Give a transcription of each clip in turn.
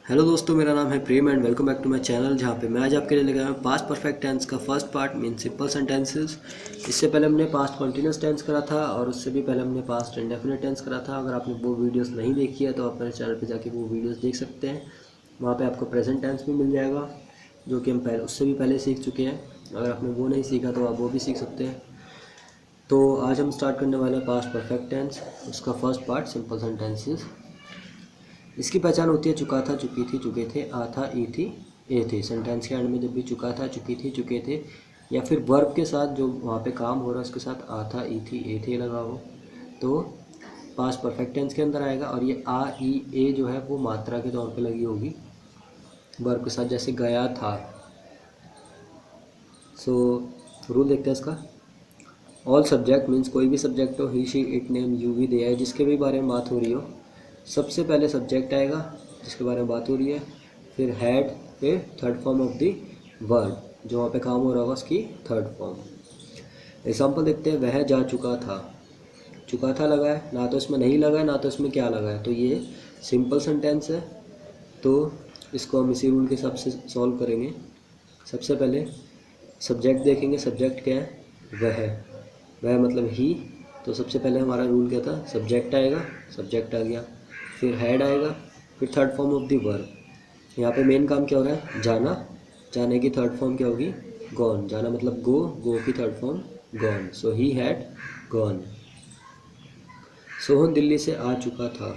Hello दोस्तों, मेरा नाम है Prem and welcome back to my channel, जहाँ पे मैं आज आपके लिए लेकर आया हूँ पास्ट परफेक्ट टेंस का first part mean simple sentences. इससे पहले हमने पास्ट कंटिन्यूस टेंस करा था और उससे भी पहले हमने पास्ट इंडेफिनिट टेंस करा था। अगर आपने वो वीडियोस नहीं देखी है तो आप मेरे चैनल पे जाके वो वीडियोस देख सकते हैं। वहाँ पे आपको प्रेजेंट टेंस भी मिल जाएगा, जो कि हम पहले उससे भी पहले सीख चुके हैं। अगर आपने वो नहीं सीखा तो आप वो भी सीख सकते हैं। तो आज हम स्टार्ट करने वाले हैं पास्ट परफेक्ट टेंस, उसका फर्स्ट पार्ट सिंपल सेंटेंसेस। इसकी पहचान होती है चुका था, चुकी थी, चुके थे, आ था, ई थी, ए थे। सेंटेंस के एंड में जब भी चुका था, चुकी थी, चुके थे या फिर वर्ब के साथ जो वहाँ पे काम हो रहा है उसके साथ आ था, ई थी, ए थे लगा हो तो पास्ट परफेक्ट टेंस के अंदर आएगा। और ये आ, ई, ए जो है वो मात्रा के तौर पे लगी होगी वर्ब के साथ, जैसे गया था। सो रूल देखते हैं इसका। ऑल सब्जेक्ट मीन्स कोई भी सब्जेक्ट हो, he she it name you we they, जिसके भी बारे में बात हो रही हो, सबसे पहले सब्जेक्ट आएगा जिसके बारे में बात हो रही है, फिर हैड, फिर third form of the verb जो वहाँ पे काम हो रहा होगा उसकी थर्ड फॉर्म। एग्जाम्पल देखते हैं। वह जा चुका था, चुका था लगा है, ना तो इसमें नहीं लगा है ना तो इसमें क्या लगा है, तो ये सिंपल सेंटेंस है। तो इसको हम इसी रूल के हिसाब से सॉल्व करेंगे। सबसे पहले सब्जेक्ट देखेंगे। सब्जेक्ट क्या है? वह मतलब ही। तो सबसे पहले हमारा रूल क्या था? सब्जेक्ट आएगा, सब्जेक्ट आ गया, फिर हैड आएगा, फिर third form of the verb. यहाँ पे मेन काम क्या हो रहा है? जाना। जाने की थर्ड फॉर्म क्या होगी? गॉन। जाना मतलब गो, गो की third form gone. So he had gone. Sohan Delhi से आ चुका था,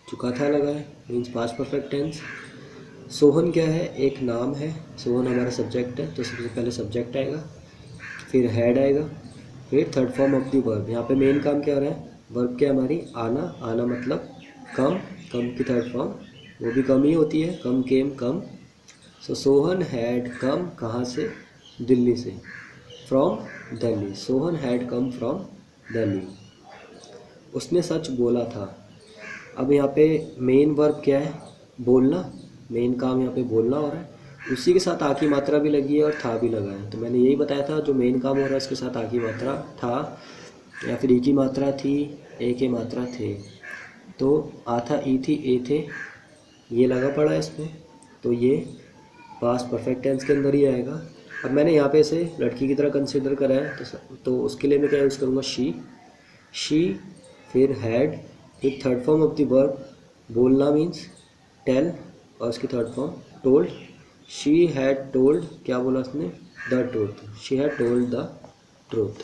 चुका था लगा है means past perfect tense. Sohan क्या है? एक नाम है। सोहन हमारा सब्जेक्ट है, तो सबसे पहले सब्जेक्ट आएगा, फिर हैड आएगा, फिर third form of the verb. यहाँ पे मेन काम क्या हो रहा है? वर्ब क्या हमारी? आना। आना मतलब कम, कम की थर्ड फॉर्म वो भी कम ही होती है, कम, केम, कम। सो सोहन हैड कम, कहाँ से? दिल्ली से, from Delhi. Sohan had come from Delhi. उसने सच बोला था। अब यहाँ पे मेन वर्ब क्या है? बोलना। मेन काम यहाँ पे बोलना हो रहा है, उसी के साथ आ की मात्रा भी लगी है और था भी लगा है। तो मैंने यही बताया था, जो मेन काम हो रहा है उसके साथ आ की मात्रा था या फिर ई की मात्रा थी, ए की मात्रा थे। तो आ था, ई थी, ए थे, ये लगा पड़ा है इसमें, तो ये पास्ट परफेक्ट टेंस के अंदर ही आएगा। अब मैंने यहाँ पे इसे लड़की की तरह कंसिडर करा है, तो उसके लिए मैं क्या यूज़ करूँगा? शी, फिर हैड, फिर third form of the verb बोलना मीन्स टेल, और उसकी third form told. She had told, क्या बोला उसने? The truth. She had told the truth.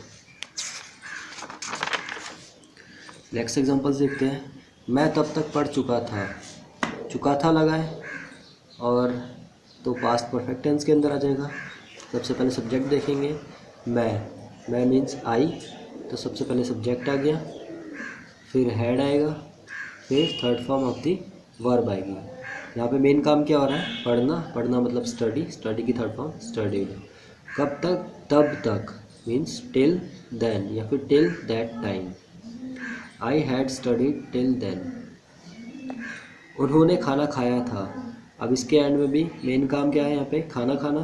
Next examples देखते हैं। मैं तब तक पढ़ चुका था, चुका था लगा है और तो पास्ट परफेक्ट टेंस के अंदर आ जाएगा। सबसे पहले सब्जेक्ट देखेंगे। मैं मीन्स आई, तो सबसे पहले सब्जेक्ट आ गया, फिर हैड आएगा, फिर third form of the verb आएगी। यहाँ पे मेन काम क्या हो रहा है? पढ़ना। पढ़ना मतलब स्टडी, स्टडी की थर्ड फॉर्म स्टडीड। कब तक? तब तक मीन्स टिल देन या फिर till that time. I had studied till then. उन्होंने खाना खाया था। अब इसके एंड में भी मेन काम क्या है? यहाँ पे खाना खाना,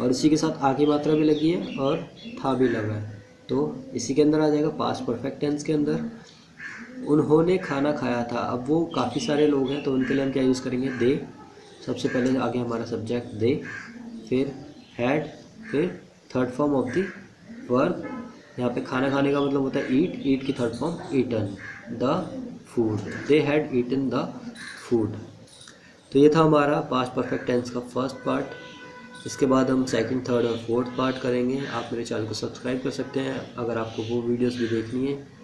और इसी के साथ आ की मात्रा भी लगी है और था भी लगा है, तो इसी के अंदर आ जाएगा पास्ट परफेक्ट टेंस के अंदर। उन्होंने खाना खाया था। अब वो काफ़ी सारे लोग हैं तो उनके लिए हम क्या यूज़ करेंगे? दे। सबसे पहले आ गया हमारा सब्जेक्ट दे, फिर हैड, फिर third form of the verb. यहाँ पे खाना खाने का मतलब होता है ईट, ईट की third form eaten, the food. They had eaten the food. तो ये था हमारा पास्ट परफेक्ट टेंस का फर्स्ट पार्ट। इसके बाद हम सेकंड, थर्ड और फोर्थ पार्ट करेंगे। आप मेरे चैनल को सब्सक्राइब कर सकते हैं अगर आपको वो वीडियोस भी देखनी है।